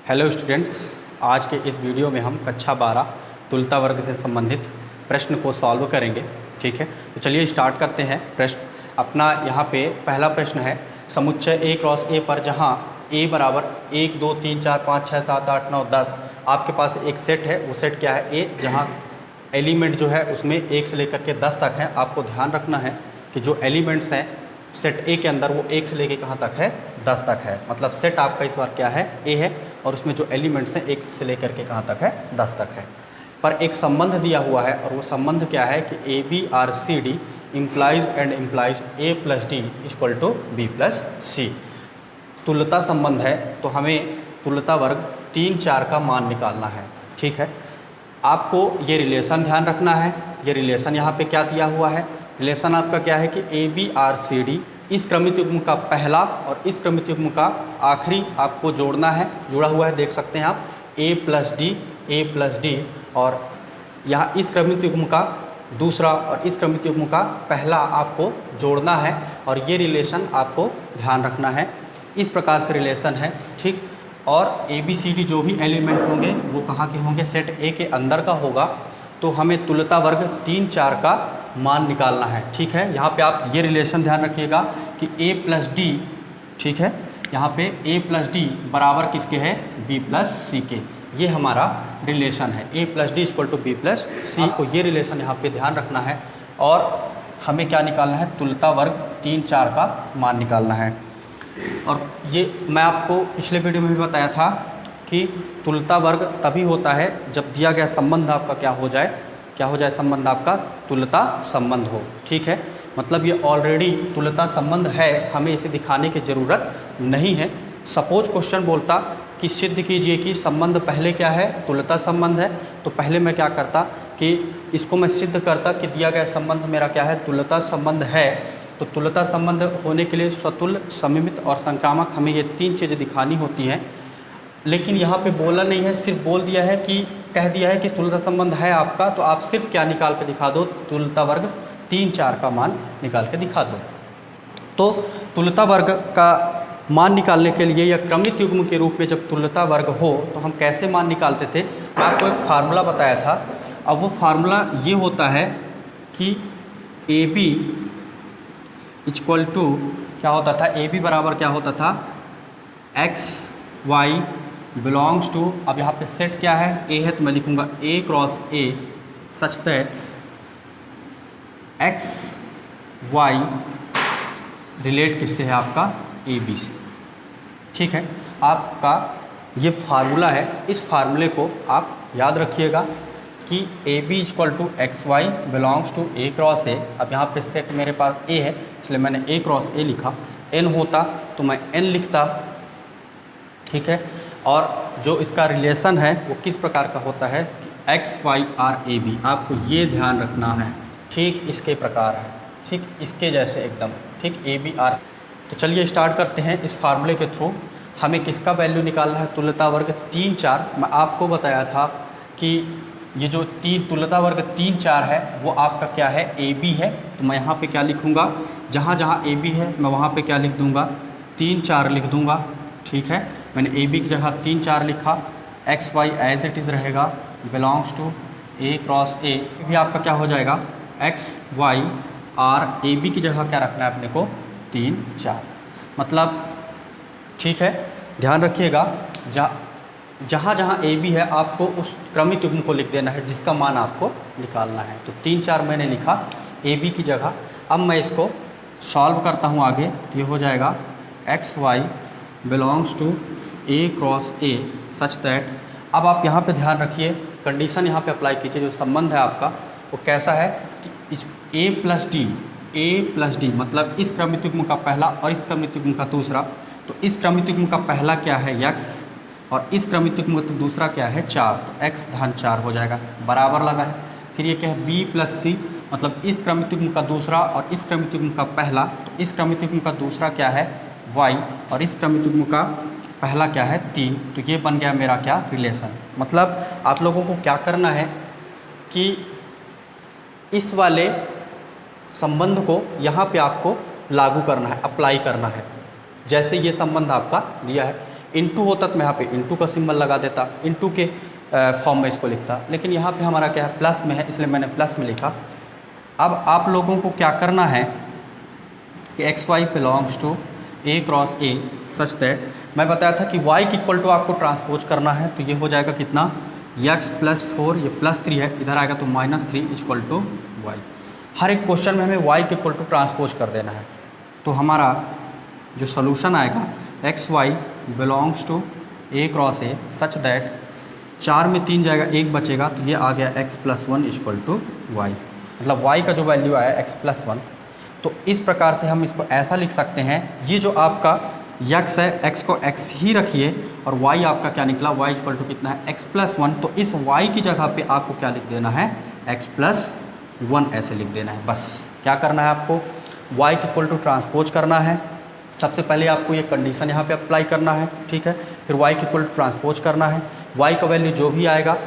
Hello students, आज के इस वीडियो में हम कक्षा 12 तुलता वर्ग से संबंधित प्रश्न को सॉल्व करेंगे। ठीक है, तो चलिए स्टार्ट करते हैं। प्रश्न अपना यहाँ पे पहला प्रश्न है, समुच्चय A क्रॉस A पर जहाँ A बराबर 1 2 3 4 5 6 7 8 9 10 आपके पास एक सेट है। वो सेट क्या है? A, जहाँ एलिमेंट जो है उसमें 1 से लेकर के 10 तक है। आपको ध्यान रखना है कि जो एलिमेंट्स हैं सेट A के अंदर वो 1 से लेकर कहाँ तक है? 10 तक है। मतलब सेट आपका इस बार क्या है? A है, और उसमें जो एलिमेंट्स हैं 1 से लेकर के कहाँ तक है? 10 तक है। पर एक संबंध दिया हुआ है, और वो संबंध क्या है कि ABRCD implies and implies A plus D equal to B plus C। तुल्यता संबंध है, तो हमें तुल्यता वर्ग 3 4 का मान निकालना है। ठीक है, आपको ये रिलेशन ध्यान रखना है। ये रिलेशन यहाँ पे क्या दिया हुआ है? रिलेशन आपका क्या है कि ABRCD इस क्रमित युग्म का पहला और इस क्रमित युग्म का आखिरी आपको जोड़ना है। जुड़ा हुआ है, देख सकते हैं आप, A प्लस D, और यहाँ इस क्रमित युग्म का दूसरा और इस क्रमित युग्म का पहला आपको जोड़ना है, और ये रिलेशन आपको ध्यान रखना है। इस प्रकार से रिलेशन है। ठीक, और ABCD जो भी एलिमेंट होंगे वो कहाँ के होंगे? सेट A के अंदर का होगा। तो हमें तुल्यता वर्ग 3 4 का मान निकालना है। ठीक है, यहाँ पे आप ये रिलेशन ध्यान रखिएगा कि A प्लस D, ठीक है, यहाँ पे A प्लस D बराबर किसके है? B प्लस C के। ये हमारा रिलेशन है, A plus D equal to B plus C। आपको ये रिलेशन यहाँ पे ध्यान रखना है, और हमें क्या निकालना है? तुल्यता वर्ग 3 4 का मान निकालना है। और ये मैं आपको पिछले वीडियो में भी बताया था कि तुल्यता वर्ग तभी होता है जब दिया गया संबंध आपका क्या हो जाए? क्या हो जाए? संबंध आपका तुल्यता संबंध हो। ठीक है, मतलब ये ऑलरेडी तुल्यता संबंध है, हमें इसे दिखाने की ज़रूरत नहीं है। सपोज क्वेश्चन बोलता कि सिद्ध कीजिए कि संबंध पहले क्या है? तुल्यता संबंध है। तो पहले मैं क्या करता कि इसको मैं सिद्ध करता कि दिया गया संबंध मेरा क्या है? तुल्यता संबंध है। तो तुल्यता संबंध होने के लिए स्वतुल्य, सममित और संक्रामक हमें ये 3 चीज़ें दिखानी होती हैं। लेकिन यहाँ पे बोला नहीं है, सिर्फ बोल दिया है कि कह दिया है कि तुल्यता संबंध है आपका, तो आप सिर्फ क्या निकाल के दिखा दो? तुल्यता वर्ग 3 4 का मान निकाल के दिखा दो। तो तुल्यता वर्ग का मान निकालने के लिए या क्रमित युग्म के रूप में जब तुल्यता वर्ग हो तो हम कैसे मान निकालते थे? मैं आपको एक फार्मूला बताया था। अब वो फार्मूला ये होता है कि AB इक्वल टू क्या होता था? AB बराबर क्या होता था? X Y बिलोंग्स टू, अब यहाँ पे सेट क्या है? A है, तो मैं लिखूँगा A cross A such that X Y relate किससे है? आपका AB से। ठीक है, आपका ये फार्मूला है। इस फार्मूले को आप याद रखिएगा कि AB equal to X Y belongs to A cross A। अब यहाँ पे सेट मेरे पास A है, इसलिए मैंने A क्रॉस A लिखा। N होता तो मैं N लिखता। ठीक है, और जो इसका रिलेशन है वो किस प्रकार का होता है कि XYRAB। आपको ये ध्यान रखना है, ठीक इसके प्रकार है, ठीक इसके जैसे एकदम, ठीक ABR। तो चलिए स्टार्ट करते हैं। इस फार्मूले के थ्रू हमें किसका वैल्यू निकालना है? तुल्यता वर्ग 3 4। मैं आपको बताया था कि ये जो तुल्यता वर्ग 3 4 है वो आपका क्या है? AB है। तो मैं यहाँ पे क्या लिखूँगा? जहाँ जहाँ AB है मैं वहाँ पे क्या लिख दूँगा? 3 4 लिख दूँगा। ठीक है, मैंने AB की जगह 3 4 लिखा। XY एज इट इज़ रहेगा, belongs to A cross A भी आपका क्या हो जाएगा? XYR। AB की जगह क्या रखना है अपने को? 3 4। मतलब ठीक है, ध्यान रखिएगा, जहाँ जहाँ AB है आपको उस क्रमित युग्म को लिख देना है जिसका मान आपको निकालना है। तो 3 4 मैंने लिखा AB की जगह। अब मैं इसको सॉल्व करता हूँ आगे, तो ये हो जाएगा XY belongs to A cross A such that. अब आप यहाँ पे ध्यान रखिए, कंडीशन यहाँ पे अप्लाई कीजिए। जो संबंध है आपका वो कैसा है कि A प्लस D मतलब इस क्रमित युग्म का पहला और इस क्रमित युग्म का दूसरा। तो इस क्रमित युग्म का पहला क्या है? X, और इस क्रमित युग्म का दूसरा क्या है? 4। तो X धन 4 हो जाएगा, बराबर लगा है। फिर ये क्या है? B प्लस C मतलब इस क्रमित युग्म का दूसरा और इस क्रमित युग्म का पहला। तो इस क्रमित युग्म का दूसरा क्या है? Y, और इस क्रमित युग्म का पहला क्या है? 3। तो ये बन गया मेरा क्या? रिलेशन। मतलब आप लोगों को क्या करना है कि इस वाले संबंध को यहाँ पे आपको लागू करना है, अप्लाई करना है। जैसे ये संबंध आपका दिया है, इंटू होता तो मैं यहाँ पे इंटू का सिंबल लगा देता, इंटू के फॉर्म में इसको लिखता, लेकिन यहाँ पे हमारा क्या है प्लस में है, इसलिए मैंने प्लस में लिखा। अब आप लोगों को क्या करना है कि X Y belongs to A cross A such that, मैं बताया था कि y की इक्वल टू आपको ट्रांसपोज करना है, तो ये हो जाएगा कितना x प्लस 4, ये प्लस 3 है, इधर आएगा तो माइनस 3 इक्वल टू वाई। हर एक क्वेश्चन में हमें y के इक्वल टू ट्रांसपोज कर देना है। तो हमारा जो सोल्यूशन आएगा X Y belongs to A cross A such that 4 में 3 जाएगा, 1 बचेगा, तो ये आ गया x plus 1 equal to Y. मतलब y का जो वैल्यू आया x प्लस 1, तो इस प्रकार से हम इसको ऐसा लिख सकते हैं, ये जो आपका x है x को x ही रखिए और y आपका क्या निकला y इक्वल टू कितना है x प्लस 1, तो इस y की जगह पे आपको क्या लिख देना है x प्लस 1 ऐसे लिख देना है। बस क्या करना है आपको y के इक्वल टू ट्रांसपोज करना है। सबसे पहले आपको ये कंडीशन यहाँ पे अप्लाई करना है, ठीक है, फिर y के इक्वल टू ट्रांसपोज करना है, y का वैल्यू जो भी आएगा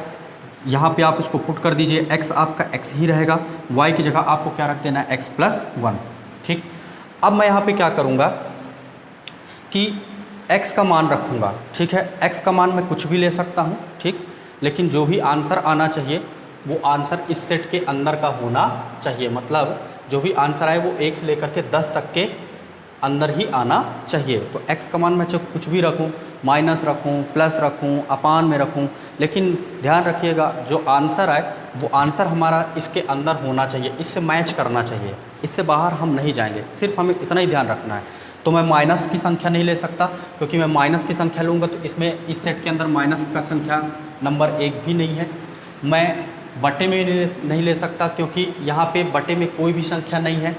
यहाँ पे आप उसको पुट कर दीजिए, x आपका x ही रहेगा, y की जगह आपको क्या रख देना है x प्लस 1, ठीक। अब मैं यहाँ पे क्या करूँगा कि x का मान रखूँगा, ठीक है, x का मान मैं कुछ भी ले सकता हूँ, ठीक, लेकिन जो भी आंसर आना चाहिए वो आंसर इस सेट के अंदर का होना चाहिए। मतलब जो भी आंसर आए वो 1 से लेकर के 10 तक के अंदर ही आना चाहिए। तो x का मान मैं चाहे कुछ भी रखूं, माइनस रखूं, प्लस रखूं, अपान में रखूं, लेकिन ध्यान रखिएगा जो आंसर आए वो आंसर हमारा इसके अंदर होना चाहिए, इससे मैच करना चाहिए, इससे बाहर हम नहीं जाएंगे, सिर्फ हमें इतना ही ध्यान रखना है। तो मैं माइनस की संख्या नहीं ले सकता, क्योंकि मैं माइनस की संख्या लूँगा तो इसमें इस सेट के अंदर माइनस का संख्या नंबर 1 भी नहीं है। मैं बटे में नहीं ले सकता, क्योंकि यहाँ पे बटे में कोई भी संख्या नहीं है।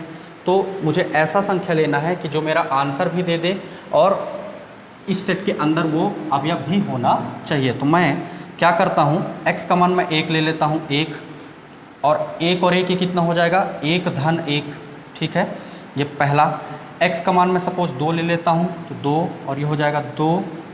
तो मुझे ऐसा संख्या लेना है कि जो मेरा आंसर भी दे दे और इस सेट के अंदर वो अवयव भी होना चाहिए। तो मैं क्या करता हूँ, x का मान मैं 1 ले लेता हूँ, 1 और 1 और 1 ये कितना हो जाएगा 1 धन 1, ठीक है, ये पहला। x का मान मैं सपोज 2 ले लेता हूँ, तो 2 और ये हो जाएगा 2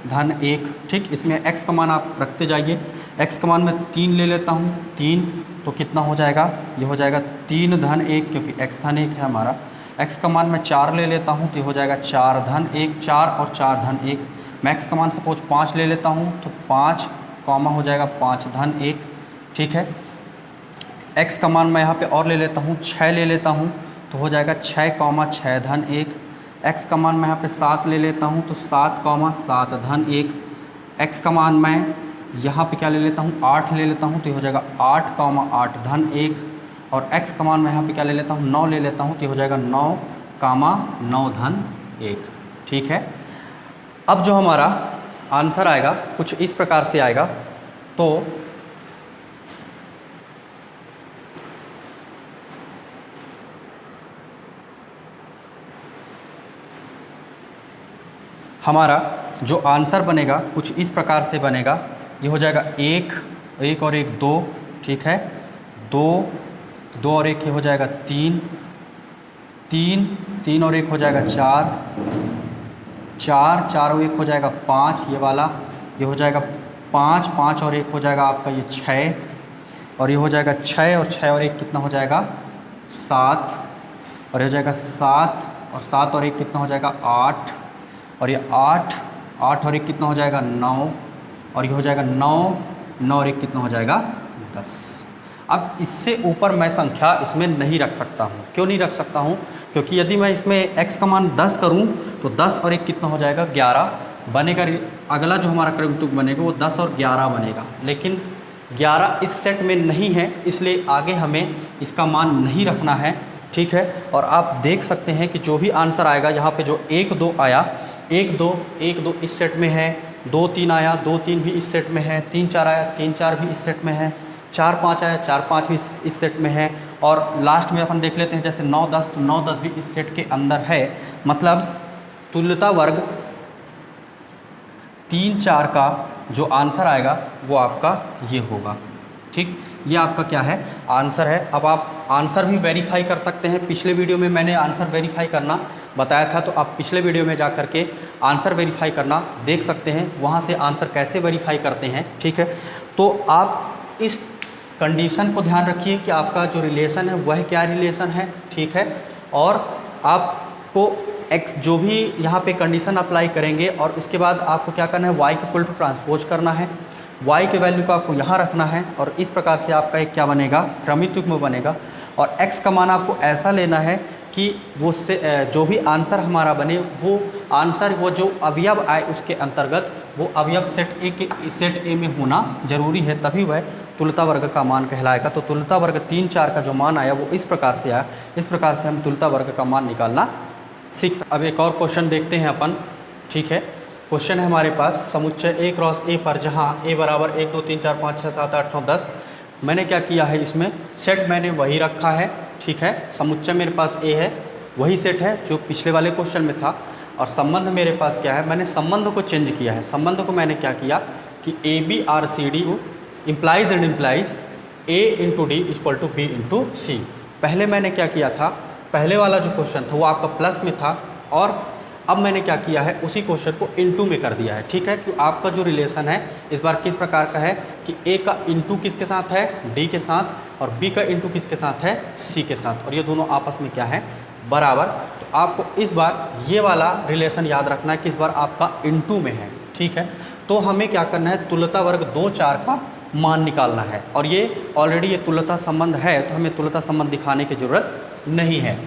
धन 1, ठीक। इसमें x का मान आप रखते जाइए। x का मान मैं 3 ले लेता हूँ, 3, तो कितना हो जाएगा, ये हो जाएगा 3 धन 1, क्योंकि x धन 1 है हमारा। x का मान मैं 4 ले लेता हूँ, तो ये हो जाएगा 4 धन 1, 4 और 4 धन 1। मैं x का मान सपोज 5 ले लेता हूँ, तो 5 कॉमा हो जाएगा 5 धन 1, ठीक है। x का मान मैं यहाँ पे और ले लेता हूँ, 6 ले लेता हूँ, तो हो जाएगा 6 कॉमा 6 धन 1। x का मान मैं यहाँ पे 7 ले लेता हूँ, तो 7 कॉमा 7 धन 1। x का मान मैं यहाँ पे क्या ले लेता हूँ 8 ले लेता हूँ, तो ये हो जाएगा 8 कॉमा 8 धन 1। और x का मान मैं यहाँ पे क्या ले लेता हूँ 9 ले लेता हूँ, तो ये हो जाएगा 9 कामा 9 धन 1, ठीक है। अब जो हमारा आंसर आएगा कुछ इस प्रकार से आएगा। तो हमारा जो आंसर बनेगा कुछ इस प्रकार से बनेगा। ये हो जाएगा 1 और 1 2, ठीक है, 2 और 1 ये हो जाएगा 3 और 1 हो जाएगा 4 और 1 हो जाएगा 5, ये वाला, ये हो जाएगा 5 और 1 हो जाएगा आपका ये 6, और ये हो जाएगा 6 और 1 कितना हो जाएगा 7, और ये हो जाएगा 7 और 1 कितना हो जाएगा 8, और ये 8 और 1 कितना हो जाएगा 9, और ये हो जाएगा 9 और 1 कितना हो जाएगा 10। अब इससे ऊपर मैं संख्या इसमें नहीं रख सकता हूँ। क्यों नहीं रख सकता हूँ? क्योंकि यदि मैं इसमें x का मान 10 करूँ तो 10 और 1 कितना हो जाएगा 11 बनेगा। अगला जो हमारा क्रमतुक बनेगा वो 10 और 11 बनेगा, लेकिन 11 इस सेट में नहीं है, इसलिए आगे हमें इसका मान नहीं रखना है, ठीक है। और आप देख सकते हैं कि जो भी आंसर आएगा यहाँ पे जो 1 2 आया, 1 2 इस सेट में है, 2 3 आया, 2 3 भी इस सेट में है, 3 4 आया, 3 4 भी इस सेट में है, 4 5 आया, 4 5 भी इस सेट में है, और लास्ट में अपन देख लेते हैं जैसे 9 10, तो 9 10 भी इस सेट के अंदर है। मतलब तुल्यता वर्ग 3 4 का जो आंसर आएगा वो आपका ये होगा, ठीक। ये आपका क्या है आंसर है। अब आप आंसर भी वेरीफाई कर सकते हैं। पिछले वीडियो में मैंने आंसर वेरीफाई करना बताया था, तो आप पिछले वीडियो में जा कर के आंसर वेरीफाई करना देख सकते हैं, वहाँ से आंसर कैसे वेरीफाई करते हैं, ठीक है। तो आप इस कंडीशन को ध्यान रखिए कि आपका जो रिलेशन है वह क्या रिलेशन है, ठीक है। और आपको एक्स जो भी यहाँ पे कंडीशन अप्लाई करेंगे और उसके बाद आपको क्या करना है, y के इक्वल टू ट्रांसपोज करना है, y के वैल्यू को आपको यहाँ रखना है और इस प्रकार से आपका एक क्या बनेगा, क्रमित युग्म बनेगा। और x का मान आपको ऐसा लेना है कि वो से जो भी आंसर हमारा बने वो आंसर वो जो अवयव आए उसके अंतर्गत वो अवयव सेट ए में होना जरूरी है, तभी वह तुल्यता वर्ग का मान कहलाएगा। तो तुल्यता वर्ग 3, 4 का जो मान आया वो इस प्रकार से आया। इस प्रकार से हम तुल्यता वर्ग का मान निकालना सीख सकते। अब एक और क्वेश्चन देखते हैं अपन, ठीक है। क्वेश्चन है हमारे पास समुच्चय A क्रॉस A पर, जहाँ A बराबर 1 2 3 4 5 6 7 8 9 10। मैंने क्या किया है, इसमें सेट मैंने वही रखा है, ठीक है। समुच्चय मेरे पास A है, वही सेट है जो पिछले वाले क्वेश्चन में था। और संबंध मेरे पास क्या है, मैंने संबंध को चेंज किया है। संबंध को मैंने क्या किया कि ABRCD implies and implies A into D equal to B into C. पहले मैंने क्या किया था, पहले वाला जो क्वेश्चन था वो आपका प्लस में था और अब मैंने क्या किया है, उसी क्वेश्चन को इनटू में कर दिया है, ठीक है। कि आपका जो रिलेशन है इस बार किस प्रकार का है कि A का इनटू किसके साथ है, D के साथ, और B का इनटू किसके साथ है, C के साथ, और ये दोनों आपस में क्या है, बराबर। तो आपको इस बार ये वाला रिलेशन याद रखना है कि इस बार आपका इनटू में है, ठीक है। तो हमें क्या करना है, तुल्यता वर्ग 2, 4 का मान निकालना है। और ये ऑलरेडी ये तुल्यता संबंध है तो हमें तुल्यता संबंध दिखाने की ज़रूरत नहीं है।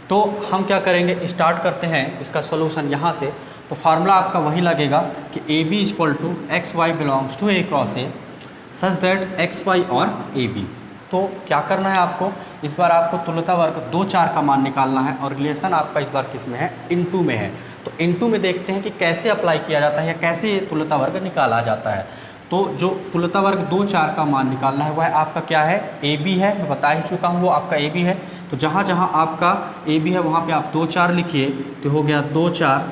तो हम क्या करेंगे, स्टार्ट करते हैं इसका सॉल्यूशन यहाँ से। तो फार्मूला आपका वही लगेगा कि AB equal to X Y belongs to A cross A such that X Y और AB। तो क्या करना है आपको, इस बार आपको तुल्यता वर्ग 2, 4 का मान निकालना है और रिलेशन आपका इस बार किस में है, इनटू में है। तो इनटू में देखते हैं कि कैसे अप्लाई किया जाता है या कैसे ये तुल्यता वर्ग निकाला जाता है। तो जो तुल्यता वर्ग 2, 4 का मान निकालना है वह आपका क्या है, AB है। मैं बता ही चुका हूँ वो आपका AB है। तो जहाँ जहाँ आपका AB है वहाँ पे आप 2, 4 लिखिए, तो हो गया 2, 4।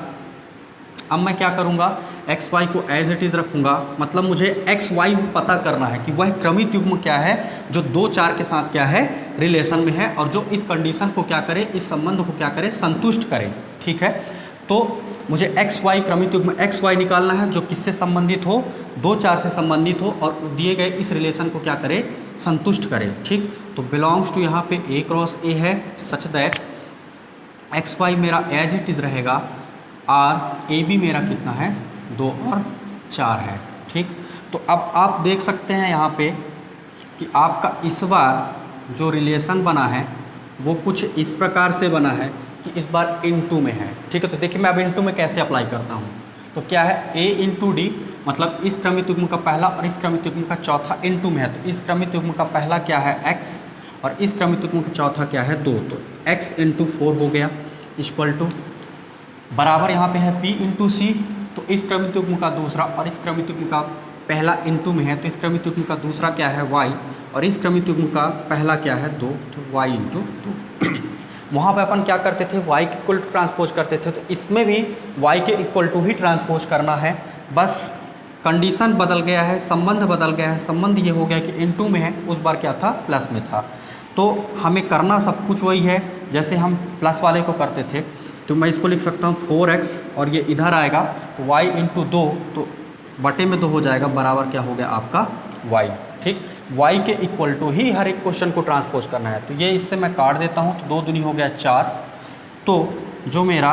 अब मैं क्या करूँगा, एक्स वाई को एज इट इज़ रखूँगा, मतलब मुझे एक्स वाई पता करना है कि वह क्रमित युग्म क्या है जो 2, 4 के साथ क्या है, रिलेशन में है और जो इस कंडीशन को क्या करे, इस संबंध को क्या करे, संतुष्ट करे, ठीक है। तो मुझे एक्स वाई क्रमित युग्म एक्स वाई निकालना है जो किससे संबंधित हो, 2, 4 से संबंधित हो और दिए गए इस रिलेशन को क्या करे, संतुष्ट करे, ठीक। तो बिलोंग्स टू यहाँ पे A क्रॉस A है सच दैट एक्स वाई मेरा एज इट इज़ रहेगा और AB मेरा कितना है, 2 और 4 है, ठीक। तो अब आप देख सकते हैं यहाँ पे कि आपका इस बार जो रिलेशन बना है वो कुछ इस प्रकार से बना है कि इस बार इनटू में है, ठीक है। तो देखिए मैं अब इनटू में कैसे अप्लाई करता हूँ। तो क्या है, A इंटू डी, मतलब इस क्रमित युग्म का पहला और इस क्रमित युग्म का चौथा इनटू में है। तो इस क्रमित युग्म का पहला क्या है, x, और इस क्रमित युग्म का चौथा क्या है, 2। तो x इंटू 4 हो गया इक्वल टू बराबर यहाँ पे है P इंटू सी। तो इस क्रमित युग्म का दूसरा और इस क्रमित युग्म का पहला इनटू में है, तो इस क्रमित युग्म का दूसरा क्या है, y, और इस क्रमित युग्म का पहला क्या है, 2। तो y इंटू 2। वहाँ पे अपन क्या करते थे, y के इक्वल टू ट्रांसपोज करते थे। तो इसमें भी y के इक्वल टू ही ट्रांसपोज करना है, बस कंडीशन बदल गया है, संबंध बदल गया है। संबंध ये हो गया कि इनटू में है, उस बार क्या था, प्लस में था। तो हमें करना सब कुछ वही है जैसे हम प्लस वाले को करते थे। तो मैं इसको लिख सकता हूँ 4x और ये इधर आएगा तो y इंटू 2, तो बटे में 2 हो जाएगा, बराबर क्या हो गया आपका y, ठीक। y के इक्वल टू ही हर एक क्वेश्चन को ट्रांसपोज करना है। तो ये इससे मैं काट देता हूँ, तो 2 दूनी हो गया 4। तो जो मेरा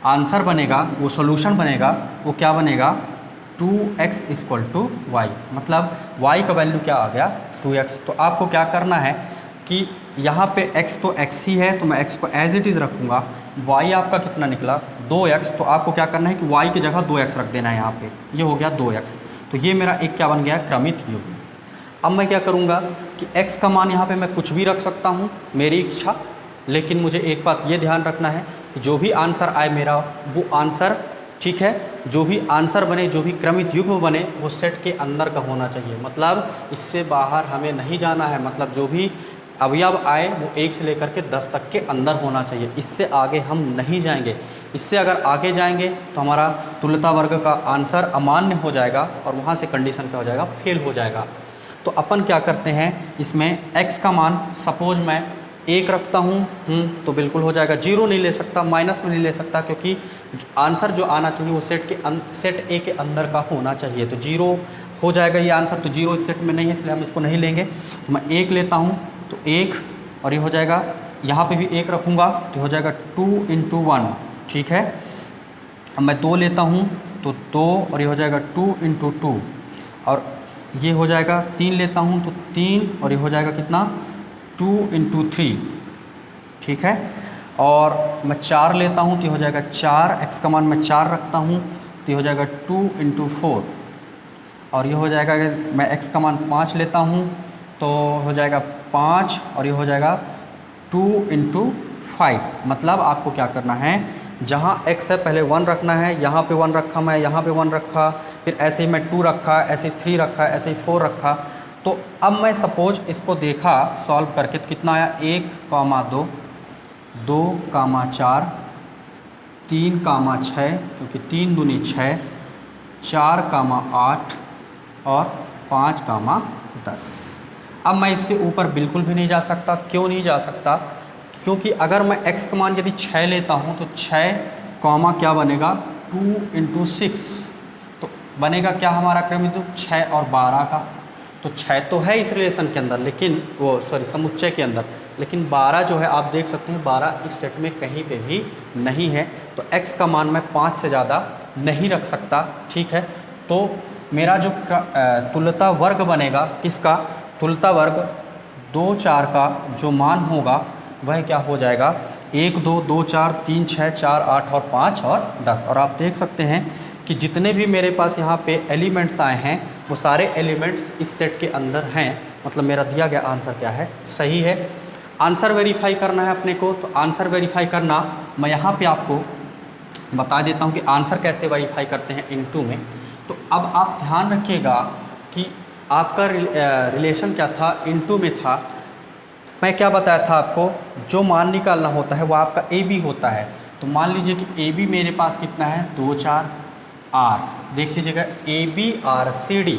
आंसर बनेगा, वो सॉल्यूशन बनेगा, वो क्या बनेगा, 2x इक्वल टू वाई, मतलब y का वैल्यू क्या आ गया, 2x। तो आपको क्या करना है कि यहाँ पे x तो x ही है, तो मैं x को एज इट इज़ रखूँगा। y आपका कितना निकला, 2x। तो आपको क्या करना है कि y की जगह 2x रख देना है यहाँ पे, ये हो गया 2x। तो ये मेरा एक क्या बन गया, क्रमित युग्म। अब मैं क्या करूँगा कि x का मान यहाँ पे मैं कुछ भी रख सकता हूँ, मेरी इच्छा, लेकिन मुझे एक बात ये ध्यान रखना है कि जो भी आंसर आए मेरा वो आंसर, ठीक है, जो भी आंसर बने, जो भी क्रमित युग्म बने वो सेट के अंदर का होना चाहिए, मतलब इससे बाहर हमें नहीं जाना है। मतलब जो भी अवयव आए वो 1 से लेकर के 10 तक के अंदर होना चाहिए, इससे आगे हम नहीं जाएंगे। इससे अगर आगे जाएंगे तो हमारा तुल्यता वर्ग का आंसर अमान्य हो जाएगा और वहाँ से कंडीशन क्या हो जाएगा, फेल हो जाएगा। तो अपन क्या करते हैं, इसमें x का मान सपोज मैं 1 रखता हूँ, तो बिल्कुल हो जाएगा। 0 नहीं ले सकता, माइनस में नहीं ले सकता, क्योंकि आंसर जो आना चाहिए वो सेट ए के अंदर का होना चाहिए। तो 0 हो जाएगा ये आंसर, तो 0 इस सेट में नहीं है इसलिए हम इसको नहीं लेंगे। तो मैं 1 लेता हूँ, तो 1 और ये हो जाएगा, यहाँ पे भी 1 रखूँगा तो हो जाएगा 2 × 1, ठीक है। अब मैं 2 लेता हूँ तो 2 और ये हो जाएगा 2 × 2, और ये हो जाएगा 3 लेता हूँ तो 3 और ये हो जाएगा कितना 2 × 3, ठीक है। और मैं 4 लेता हूँ तो ये हो जाएगा 4, x का मान मैं 4 रखता हूँ तो ये हो जाएगा 2 × 4, और ये हो जाएगा मैं x का मान 5 लेता हूँ तो हो जाएगा 5 और ये हो जाएगा 2 × 5। मतलब आपको क्या करना है, जहाँ x है पहले 1 रखना है, यहाँ पे 1 रखा मैं, यहाँ पे 1 रखा, फिर ऐसे ही मैं 2 रखा, ऐसे ही 3 रखा, ऐसे ही 4 रखा। तो अब मैं सपोज इसको देखा सॉल्व करके तो कितना आया 1, 2, 2, 4, 3, 6, क्योंकि 3 दूनी 6, 4, 8 और 5, 10। अब मैं इससे ऊपर बिल्कुल भी नहीं जा सकता। क्यों नहीं जा सकता? क्योंकि अगर मैं x का मान यदि 6 लेता हूँ तो 6 कॉमा क्या बनेगा 2 × 6, तो बनेगा क्या हमारा क्रमिक 6 और 12 का। तो 6 तो है इस रिलेशन के अंदर, लेकिन वो समुच्चय के अंदर, लेकिन 12 जो है आप देख सकते हैं 12 इस सेट में कहीं पे भी नहीं है। तो x का मान मैं 5 से ज़्यादा नहीं रख सकता, ठीक है। तो मेरा जो तुल्यता वर्ग बनेगा, किसका तुल्यता वर्ग 2, 4 का जो मान होगा वह क्या हो जाएगा 1, 2, 2, 4, 3, 6, 4, 8 और 5 और 10। और आप देख सकते हैं कि जितने भी मेरे पास यहाँ पे एलिमेंट्स आए हैं वो सारे एलिमेंट्स इस सेट के अंदर हैं। मतलब मेरा दिया गया आंसर क्या है, सही है। आंसर वेरीफाई करना है अपने को, तो आंसर वेरीफाई करना मैं यहाँ पे आपको बता देता हूँ कि आंसर कैसे वेरीफाई करते हैं इनटू में। तो अब आप ध्यान रखिएगा कि आपका रिलेशन क्या था, इनटू में था। मैं क्या बताया था आपको, जो मान निकालना होता है वो आपका ए बी होता है। तो मान लीजिए कि ए बी मेरे पास कितना है 2, 4 आर, देख लीजिएगा A B R C D.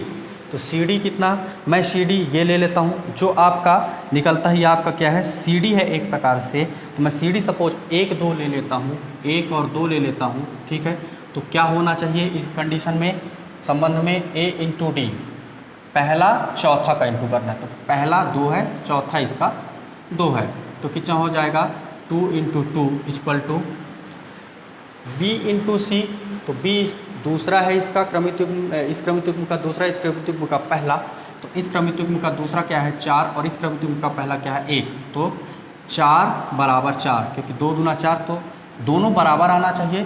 तो सी डी कितना, मैं सी डी ये ले लेता हूँ, जो आपका निकलता है ये आपका क्या है सी डी है एक प्रकार से। तो मैं सी डी सपोज 1, 2 ले लेता हूँ, 1 और 2 ले लेता हूँ, ठीक है। तो क्या होना चाहिए इस कंडीशन में, संबंध में ए × डी, पहला चौथा का इंटू करना है। तो पहला 2 है, चौथा इसका 2 है, तो कितना हो जाएगा 2 × 2 = b × c। तो b दूसरा है इसका क्रमिक युग्म, इस क्रमिक युग्म का दूसरा, इस क्रमिक युग्म का पहला। तो इस क्रमिक युग्म का दूसरा क्या है 4 और इस क्रमिक युग्म का पहला क्या है 1। तो 4 = 4, क्योंकि 2 दूना 4, तो दोनों बराबर आना चाहिए।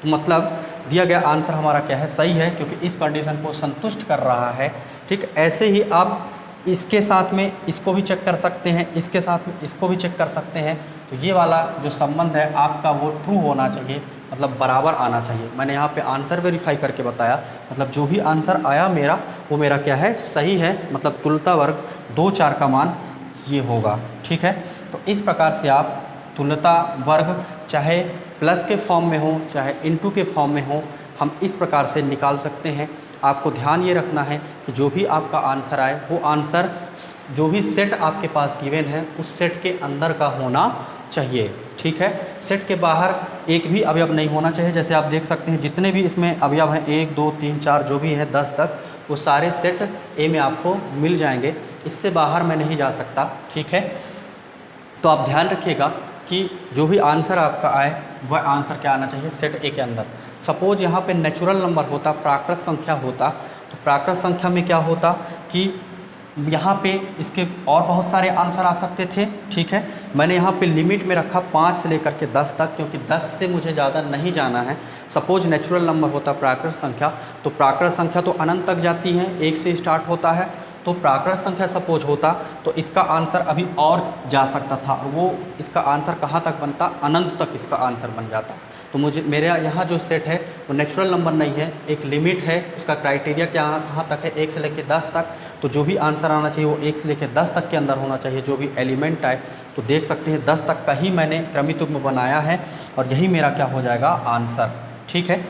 तो मतलब दिया गया आंसर हमारा क्या है, सही है, क्योंकि इस कंडीशन को संतुष्ट कर रहा है। ठीक, ऐसे ही आप इसके साथ में इसको भी चेक कर सकते हैं, इसके साथ में इसको भी चेक कर सकते हैं। तो ये वाला जो संबंध है आपका वो ट्रू होना चाहिए, मतलब बराबर आना चाहिए। मैंने यहाँ पे आंसर वेरीफाई करके बताया, मतलब जो भी आंसर आया मेरा वो मेरा क्या है, सही है। मतलब तुल्यता वर्ग 2, 4 का मान ये होगा, ठीक है। तो इस प्रकार से आप तुल्यता वर्ग चाहे प्लस के फॉर्म में हो चाहे इनटू के फॉर्म में हो, हम इस प्रकार से निकाल सकते हैं। आपको ध्यान ये रखना है कि जो भी आपका आंसर आए वो आंसर जो भी सेट आपके पास गिवन है उस सेट के अंदर का होना चाहिए, ठीक है। सेट के बाहर एक भी अवयव नहीं होना चाहिए। जैसे आप देख सकते हैं जितने भी इसमें अवयव हैं 1, 2, 3, 4 जो भी है 10 तक, वो सारे सेट ए में आपको मिल जाएंगे। इससे बाहर मैं नहीं जा सकता, ठीक है। तो आप ध्यान रखिएगा कि जो भी आंसर आपका आए वह आंसर क्या आना चाहिए, सेट ए के अंदर। सपोज यहाँ पे नेचुरल नंबर होता, प्राकृत संख्या होता, तो प्राकृत संख्या में क्या होता कि यहाँ पे इसके और बहुत सारे आंसर आ सकते थे, ठीक है। मैंने यहाँ पे लिमिट में रखा 5 से लेकर के 10 तक, क्योंकि 10 से मुझे ज़्यादा नहीं जाना है। सपोज नेचुरल नंबर होता प्राकृत संख्या, तो प्राकृत संख्या तो अनंत तक जाती है, 1 से स्टार्ट होता है। तो प्राकृत संख्या सपोज होता तो इसका आंसर अभी और जा सकता था, और वो इसका आंसर कहाँ तक बनता, अनंत तक इसका आंसर बन जाता। तो मुझे मेरे यहाँ जो सेट है वो नेचुरल नंबर नहीं है, एक लिमिट है, उसका क्राइटेरिया क्या कहाँ तक है, 1 से लेकर 10 तक। तो जो भी आंसर आना चाहिए वो 1 से लेकर 10 तक के अंदर होना चाहिए, जो भी एलिमेंट आए। तो देख सकते हैं 10 तक का ही मैंने क्रमिक युग्म बनाया है, और यही मेरा क्या हो जाएगा आंसर, ठीक है।